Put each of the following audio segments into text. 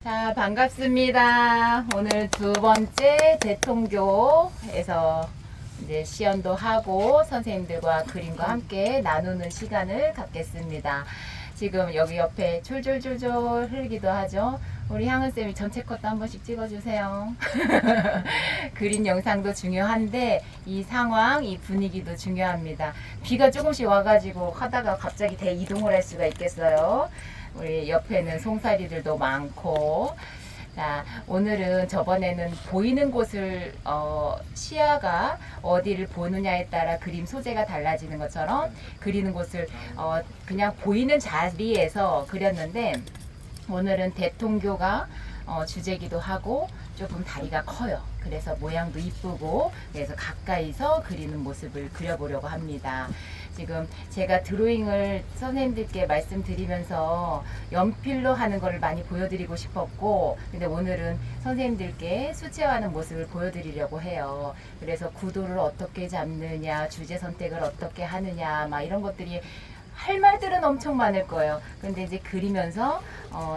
자, 반갑습니다. 오늘 두 번째 대통교에서 이제 시연도 하고 선생님들과 그림과 함께 나누는 시간을 갖겠습니다. 지금 여기 옆에 졸졸졸졸 흐르기도 하죠. 우리 향은쌤이 전체 컷도 한 번씩 찍어주세요. 그림 영상도 중요한데 이 상황, 이 분위기도 중요합니다. 비가 조금씩 와가지고 하다가 갑자기 대이동을 할 수가 있겠어요. 우리 옆에는 송사리들도 많고. 자, 오늘은 저번에는 보이는 곳을 시야가 어디를 보느냐에 따라 그림 소재가 달라지는 것처럼 그리는 곳을 그냥 보이는 자리에서 그렸는데, 오늘은 대통교가 주제기도 하고 조금 다리가 커요. 그래서 모양도 이쁘고, 그래서 가까이서 그리는 모습을 그려보려고 합니다. 지금 제가 드로잉을 선생님들께 말씀드리면서 연필로 하는 거를 많이 보여드리고 싶었고, 근데 오늘은 선생님들께 수채화하는 모습을 보여드리려고 해요. 그래서 구도를 어떻게 잡느냐, 주제 선택을 어떻게 하느냐, 막 이런 것들이 할 말들은 엄청 많을 거예요. 근데 이제 그리면서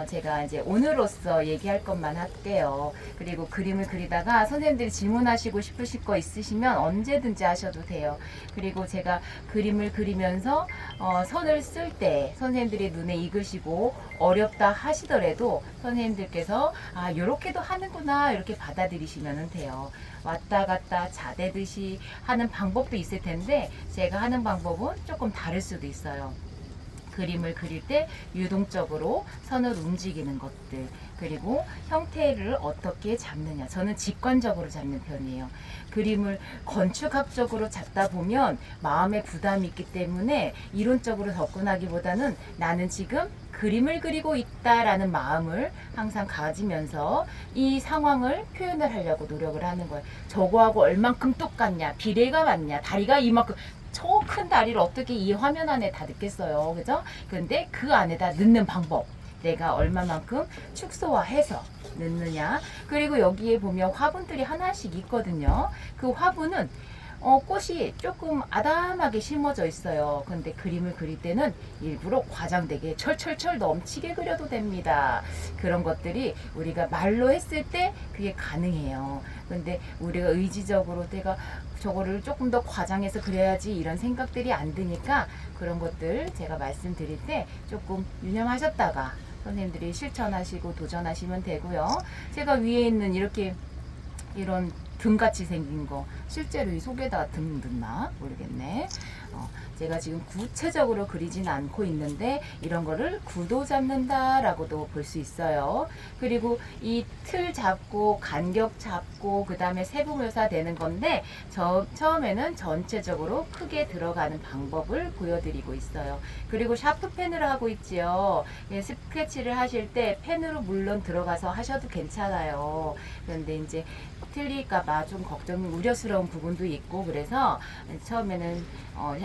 제가 이제 오늘로써 얘기할 것만 할게요. 그리고 그림을 그리다가 선생님들이 질문하시고 싶으실 거 있으시면 언제든지 하셔도 돼요. 그리고 제가 그림을 그리면서 선을 쓸 때 선생님들이 눈에 익으시고 어렵다 하시더라도 선생님들께서 아, 요렇게도 하는구나, 이렇게 받아들이시면 돼요. 왔다 갔다 자대듯이 하는 방법도 있을 텐데 제가 하는 방법은 조금 다를 수도 있어요. 그림을 그릴 때 유동적으로 선을 움직이는 것들, 그리고 형태를 어떻게 잡느냐, 저는 직관적으로 잡는 편이에요. 그림을 건축학적으로 잡다 보면 마음에 부담이 있기 때문에 이론적으로 접근하기보다는 나는 지금 그림을 그리고 있다라는 마음을 항상 가지면서 이 상황을 표현을 하려고 노력을 하는 거예요. 저거하고 얼만큼 똑같냐, 비례가 맞냐, 다리가 이만큼, 저 큰 다리를 어떻게 이 화면 안에 다 넣겠어요, 그죠? 근데 그 안에다 넣는 방법, 내가 얼마만큼 축소화해서 넣느냐. 그리고 여기에 보면 화분들이 하나씩 있거든요. 그 화분은 꽃이 조금 아담하게 심어져 있어요. 근데 그림을 그릴 때는 일부러 과장되게 철철철 넘치게 그려도 됩니다. 그런 것들이 우리가 말로 했을 때 그게 가능해요. 근데 우리가 의지적으로 내가 저거를 조금 더 과장해서 그려야지 이런 생각들이 안 드니까 그런 것들 제가 말씀드릴 때 조금 유념하셨다가 선생님들이 실천하시고 도전하시면 되고요. 제가 위에 있는 이렇게 이런 등같이 생긴 거 실제로 이 속에다 등 넣나 모르겠네. 제가 지금 구체적으로 그리진 않고 있는데 이런 거를 구도 잡는다 라고도 볼 수 있어요. 그리고 이 틀 잡고 간격 잡고 그 다음에 세부 묘사 되는 건데 처음에는 전체적으로 크게 들어가는 방법을 보여드리고 있어요. 그리고 샤프 펜으로 하고 있지요. 스케치를 하실 때 펜으로 물론 들어가서 하셔도 괜찮아요. 그런데 이제 틀릴까봐 좀 우려스러운 부분도 있고, 그래서 처음에는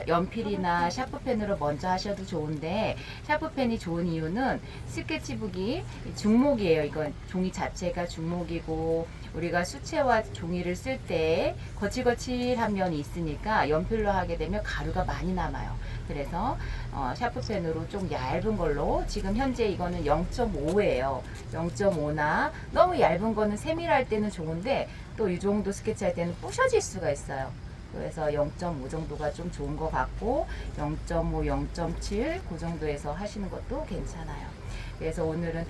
연필이나 샤프펜으로 먼저 하셔도 좋은데, 샤프펜이 좋은 이유는 스케치북이 중목이에요. 이건 종이 자체가 중목이고, 우리가 수채화 종이를 쓸 때 거칠거칠한 면이 있으니까 연필로 하게 되면 가루가 많이 남아요. 그래서 샤프펜으로 좀 얇은 걸로, 지금 현재 이거는 0.5예요. 0.5나 너무 얇은 거는 세밀할 때는 좋은데 또 이 정도 스케치할 때는 부셔질 수가 있어요. 그래서 0.5 정도가 좀 좋은 것 같고 0.5, 0.7 그 정도에서 하시는 것도 괜찮아요. 그래서 오늘은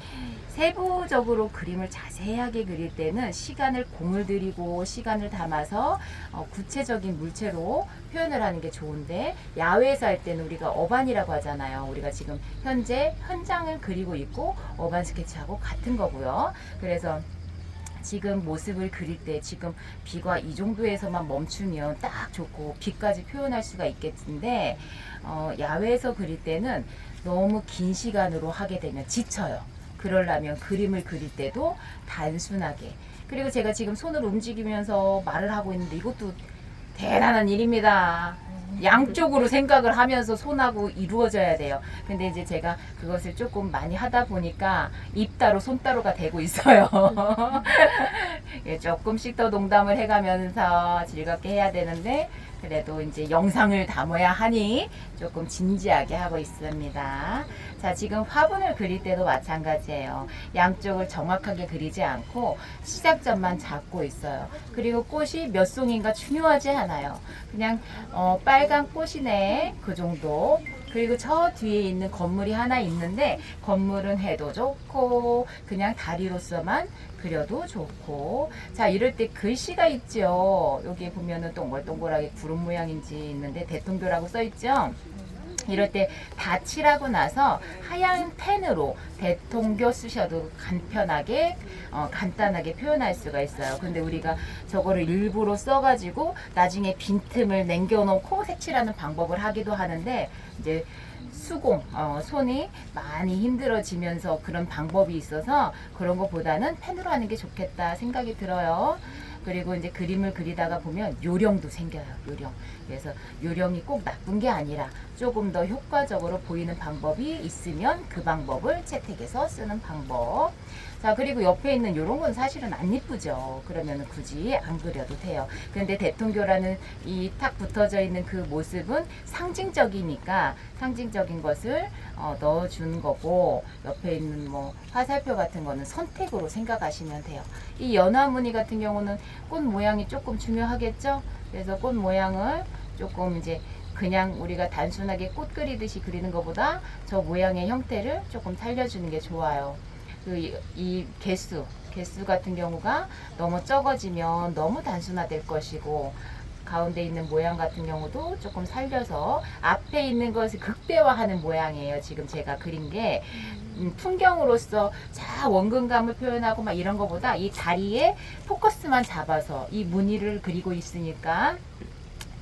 세부적으로 그림을 자세하게 그릴 때는 시간을 공을 들이고 시간을 담아서 구체적인 물체로 표현을 하는 게 좋은데, 야외에서 할 때는 우리가 어반이라고 하잖아요. 우리가 지금 현재 현장을 그리고 있고 어반 스케치하고 같은 거고요. 그래서 지금 모습을 그릴 때 지금 비가 이 정도에서만 멈추면 딱 좋고 비까지 표현할 수가 있겠는데, 야외에서 그릴 때는 너무 긴 시간으로 하게 되면 지쳐요. 그러려면 그림을 그릴 때도 단순하게, 그리고 제가 지금 손을 움직이면서 말을 하고 있는데 이것도 대단한 일입니다. 양쪽으로 생각을 하면서 손하고 이루어져야 돼요. 근데 이제 제가 그것을 조금 많이 하다 보니까 입 따로 손 따로가 되고 있어요. 예, 조금씩 더 농담을 해가면서 즐겁게 해야 되는데 그래도 이제 영상을 담아야 하니 조금 진지하게 하고 있습니다. 자, 지금 화분을 그릴 때도 마찬가지예요. 양쪽을 정확하게 그리지 않고 시작점만 잡고 있어요. 그리고 꽃이 몇 송인가 중요하지 않아요. 그냥 빨간 꽃이네 그 정도. 그리고 저 뒤에 있는 건물이 하나 있는데 건물은 해도 좋고 그냥 다리로서만 그려도 좋고. 자, 이럴 때 글씨가 있죠. 여기 보면은 동글동글하게 구름 모양인지 있는데 대통교라고 써 있죠. 이럴 때 다 칠하고 나서 하얀 펜으로 대통교 쓰셔도 간편하게 간단하게 표현할 수가 있어요. 근데 우리가 저거를 일부러 써가지고 나중에 빈틈을 남겨놓고 색칠하는 방법을 하기도 하는데 이제 손이 많이 힘들어지면서 그런 방법이 있어서 그런 것보다는 펜으로 하는 게 좋겠다 생각이 들어요. 그리고 이제 그림을 그리다가 보면 요령도 생겨요. 요령. 그래서 요령이 꼭 나쁜 게 아니라 조금 더 효과적으로 보이는 방법이 있으면 그 방법을 채택해서 쓰는 방법. 자, 그리고 옆에 있는 요런 건 사실은 안 이쁘죠. 그러면 굳이 안 그려도 돼요. 근데 대통교라는 이 탁 붙어져 있는 그 모습은 상징적이니까 상징적인 것을 넣어주는 거고, 옆에 있는 뭐 화살표 같은 거는 선택으로 생각하시면 돼요. 이 연화무늬 같은 경우는 꽃 모양이 조금 중요하겠죠. 그래서 꽃 모양을 조금 이제 그냥 우리가 단순하게 꽃 그리듯이 그리는 것보다 저 모양의 형태를 조금 살려주는 게 좋아요. 이 개수 같은 경우가 너무 적어지면 너무 단순화될 것이고, 가운데 있는 모양 같은 경우도 조금 살려서 앞에 있는 것을 극대화하는 모양이에요. 지금 제가 그린 게 풍경으로서 원근감을 표현하고 막 이런 것보다 이 다리에 포커스만 잡아서 이 무늬를 그리고 있으니까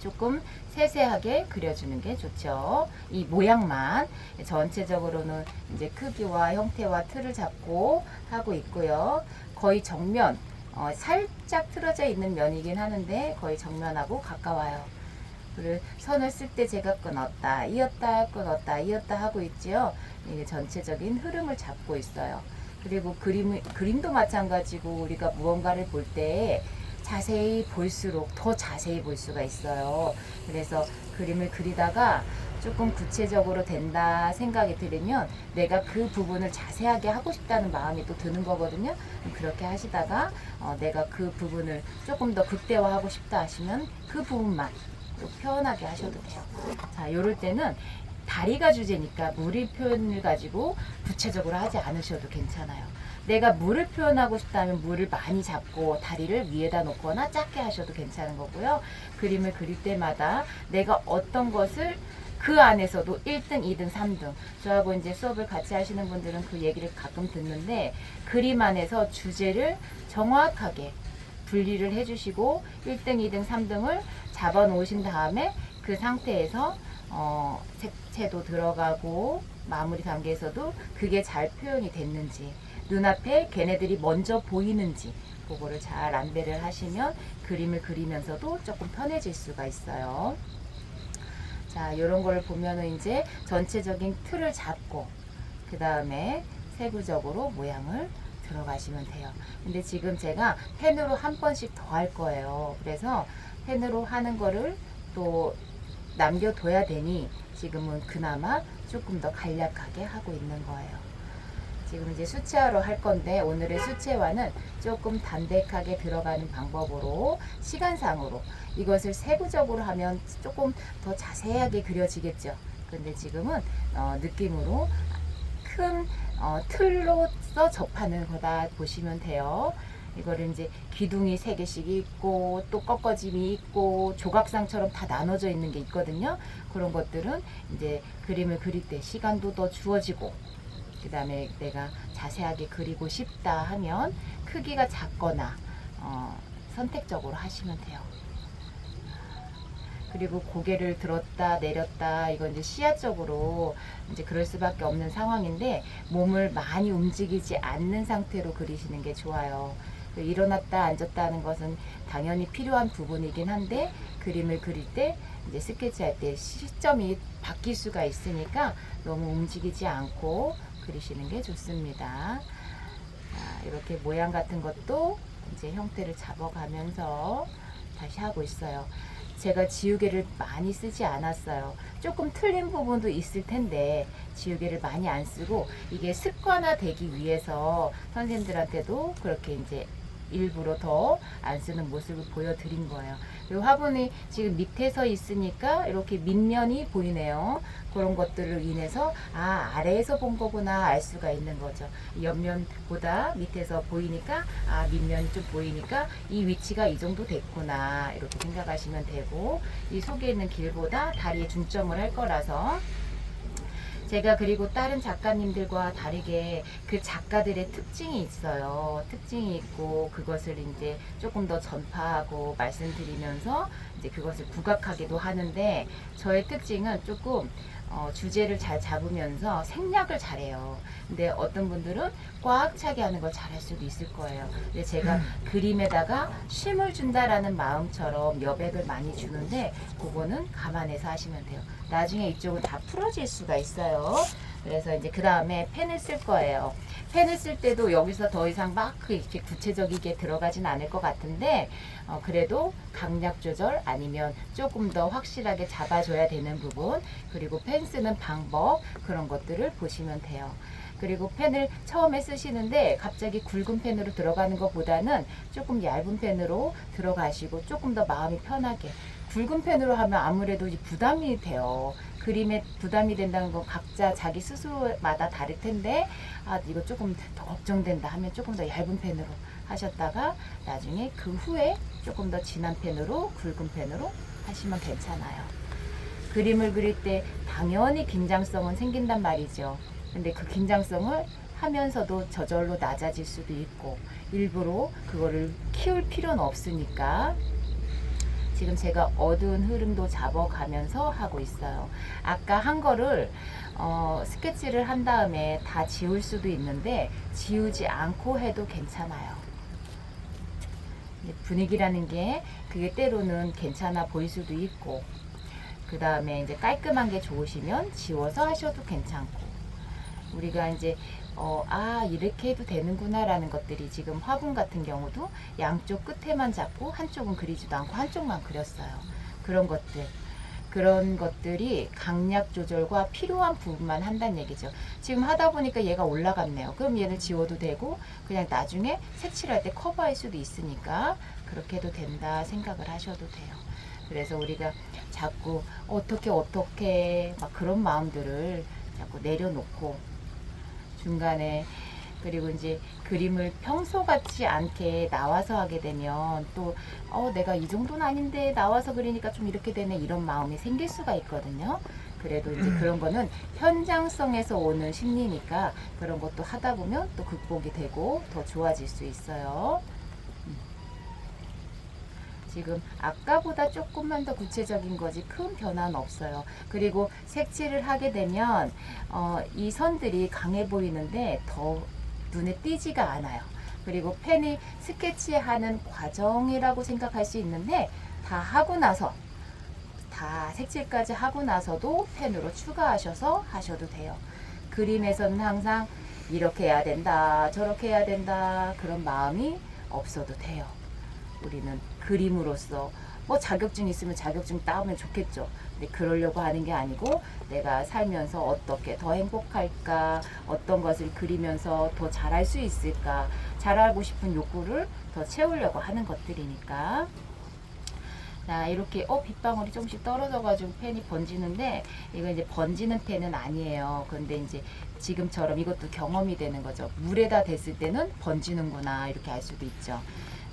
조금 세세하게 그려주는 게 좋죠. 이 모양만. 전체적으로는 이제 크기와 형태와 틀을 잡고 하고 있고요. 거의 정면, 살짝 틀어져 있는 면이긴 하는데 거의 정면하고 가까워요. 그리고 선을 쓸 때 제가 끊었다, 이었다, 끊었다, 이었다 하고 있지요. 이게 전체적인 흐름을 잡고 있어요. 그리고 그림도 마찬가지고 우리가 무언가를 볼 때 자세히 볼수록 더 자세히 볼 수가 있어요. 그래서 그림을 그리다가 조금 구체적으로 된다 생각이 들으면 내가 그 부분을 자세하게 하고 싶다는 마음이 또 드는 거거든요. 그렇게 하시다가 내가 그 부분을 조금 더 극대화하고 싶다 하시면 그 부분만 또 표현하게 하셔도 돼요. 자, 요럴 때는 다리가 주제니까 무리 표현을 가지고 구체적으로 하지 않으셔도 괜찮아요. 내가 물을 표현하고 싶다면 물을 많이 잡고 다리를 위에다 놓거나 작게 하셔도 괜찮은 거고요. 그림을 그릴 때마다 내가 어떤 것을 그 안에서도 1등, 2등, 3등. 저하고 이제 수업을 같이 하시는 분들은 그 얘기를 가끔 듣는데, 그림 안에서 주제를 정확하게 분리를 해주시고 1등, 2등, 3등을 잡아 놓으신 다음에 그 상태에서 색채도 들어가고 마무리 단계에서도 그게 잘 표현이 됐는지, 눈앞에 걔네들이 먼저 보이는지 그거를 잘 안배를 하시면 그림을 그리면서도 조금 편해질 수가 있어요. 자, 이런 걸 보면은 이제 전체적인 틀을 잡고 그 다음에 세부적으로 모양을 들어가시면 돼요. 근데 지금 제가 펜으로 한 번씩 더 할 거예요. 그래서 펜으로 하는 거를 또 남겨둬야 되니 지금은 그나마 조금 더 간략하게 하고 있는 거예요. 지금 이제 수채화로 할 건데, 오늘의 수채화는 조금 담백하게 들어가는 방법으로 시간상으로 이것을 세부적으로 하면 조금 더 자세하게 그려지겠죠. 근데 지금은 느낌으로 큰 틀로서 접하는 거다 보시면 돼요. 이거를 이제 기둥이 3개씩 있고 또 꺾어짐이 있고 조각상처럼 다 나눠져 있는 게 있거든요. 그런 것들은 이제 그림을 그릴 때 시간도 더 주어지고, 그 다음에 내가 자세하게 그리고 싶다 하면 크기가 작거나 선택적으로 하시면 돼요. 그리고 고개를 들었다 내렸다, 이건 이제 시야적으로 이제 그럴 수밖에 없는 상황인데 몸을 많이 움직이지 않는 상태로 그리시는 게 좋아요. 일어났다 앉았다 하는 것은 당연히 필요한 부분이긴 한데, 그림을 그릴 때 이제 스케치할 때 시점이 바뀔 수가 있으니까 너무 움직이지 않고 그리시는 게 좋습니다. 자, 이렇게 모양 같은 것도 이제 형태를 잡아가면서 다시 하고 있어요. 제가 지우개를 많이 쓰지 않았어요. 조금 틀린 부분도 있을 텐데 지우개를 많이 안 쓰고 이게 습관화 되기 위해서 선생님들한테도 그렇게 이제 일부러 더 안 쓰는 모습을 보여드린 거예요. 그리고 화분이 지금 밑에서 있으니까 이렇게 밑면이 보이네요. 그런 것들을 인해서 아래에서 본 거구나 알 수가 있는 거죠. 옆면보다 밑에서 보이니까 밑면이 좀 보이니까 이 위치가 이 정도 됐구나 이렇게 생각하시면 되고, 이 속에 있는 길보다 다리에 중점을 할 거라서 제가 그리고 다른 작가님들과 다르게 그 작가들의 특징이 있어요. 특징이 있고 그것을 이제 조금 더 전파하고 말씀드리면서 이제 그것을 부각하기도 하는데, 저의 특징은 조금 주제를 잘 잡으면서 생략을 잘해요. 근데 어떤 분들은 꽉 차게 하는 걸 잘할 수도 있을 거예요. 근데 제가 그림에다가 쉼을 준다라는 마음처럼 여백을 많이 주는데 그거는 감안해서 하시면 돼요. 나중에 이쪽은 다 풀어질 수가 있어요. 그래서 이제 그 다음에 펜을 쓸 거예요. 펜을 쓸 때도 여기서 더 이상 막 이렇게 구체적이게 들어가진 않을 것 같은데 그래도 강약 조절 아니면 조금 더 확실하게 잡아줘야 되는 부분, 그리고 펜 쓰는 방법, 그런 것들을 보시면 돼요. 그리고 펜을 처음에 쓰시는데 갑자기 굵은 펜으로 들어가는 것보다는 조금 얇은 펜으로 들어가시고 조금 더 마음이 편하게. 굵은 펜으로 하면 아무래도 부담이 돼요. 그림에 부담이 된다는 건 각자 자기 스스로마다 다를 텐데 이거 조금 더 걱정된다 하면 조금 더 얇은 펜으로 하셨다가 나중에 그 후에 조금 더 진한 펜으로, 굵은 펜으로 하시면 괜찮아요. 그림을 그릴 때 당연히 긴장성은 생긴단 말이죠. 근데 그 긴장성을 하면서도 저절로 낮아질 수도 있고 일부러 그거를 키울 필요는 없으니까 지금 제가 어두운 흐름도 잡아가면서 하고 있어요. 아까 한 거를 스케치를 한 다음에 다 지울 수도 있는데 지우지 않고 해도 괜찮아요. 분위기라는 게 그게 때로는 괜찮아 보일 수도 있고, 그 다음에 이제 깔끔한 게 좋으시면 지워서 하셔도 괜찮고, 우리가 이제 이렇게 해도 되는구나 라는 것들이 지금 화분 같은 경우도 양쪽 끝에만 잡고 한쪽은 그리지도 않고 한쪽만 그렸어요. 그런 것들이 강약 조절과 필요한 부분만 한다는 얘기죠. 지금 하다 보니까 얘가 올라갔네요. 그럼 얘를 지워도 되고 그냥 나중에 색칠할 때 커버할 수도 있으니까 그렇게 해도 된다 생각을 하셔도 돼요. 그래서 우리가 자꾸 어떻게 막 그런 마음들을 자꾸 내려놓고 중간에, 그리고 이제 그림을 평소 같지 않게 나와서 하게 되면 또 내가 이 정도는 아닌데 나와서 그리니까 좀 이렇게 되네 이런 마음이 생길 수가 있거든요. 그래도 이제 그런 거는 현장성에서 오는 심리니까 그런 것도 하다 보면 또 극복이 되고 더 좋아질 수 있어요. 지금 아까보다 조금만 더 구체적인 거지 큰 변화는 없어요. 그리고 색칠을 하게 되면 이 선들이 강해 보이는데 더 눈에 띄지가 않아요. 그리고 펜이 스케치하는 과정이라고 생각할 수 있는데 다 하고 나서, 다 색칠까지 하고 나서도 펜으로 추가하셔서 하셔도 돼요. 그림에서는 항상 이렇게 해야 된다, 저렇게 해야 된다 그런 마음이 없어도 돼요. 우리는 그림으로써 자격증 있으면 자격증 따오면 좋겠죠. 근데 그러려고 하는 게 아니고 내가 살면서 어떻게 더 행복할까, 어떤 것을 그리면서 더 잘할 수 있을까, 잘하고 싶은 욕구를 더 채우려고 하는 것들이니까. 자, 이렇게 빗방울이 조금씩 떨어져 가지고 펜이 번지는데 이거 이제 번지는 펜은 아니에요. 근데 이제 지금처럼 이것도 경험이 되는 거죠. 물에다 댔을 때는 번지는구나 이렇게 알 수도 있죠.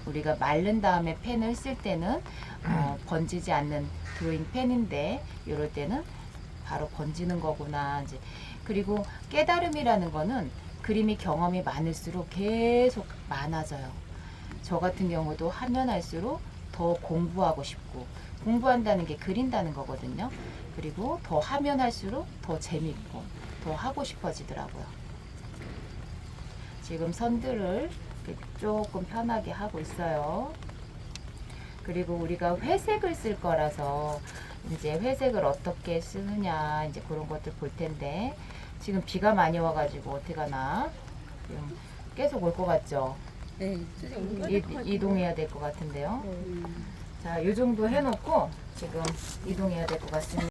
우리가 마른 다음에 펜을 쓸 때는 번지지 않는 드로잉 펜인데 이럴 때는 바로 번지는 거구나 이제. 그리고 깨달음이라는 거는 그림이 경험이 많을수록 계속 많아져요. 저 같은 경우도 하면 할수록 더 공부하고 싶고, 공부한다는 게 그린다는 거거든요. 그리고 더 하면 할수록 더 재밌고 더 하고 싶어지더라고요. 지금 선들을 조금 편하게 하고 있어요. 그리고 우리가 회색을 쓸 거라서 이제 회색을 어떻게 쓰느냐 이제 그런 것들 볼 텐데, 지금 비가 많이 와가지고 어떻게 하나 지금 계속 올 것 같죠. 네. 이동해야 될 것 같은데요. 네. 자, 이 정도 해놓고 지금 이동해야 될 것 같습니다.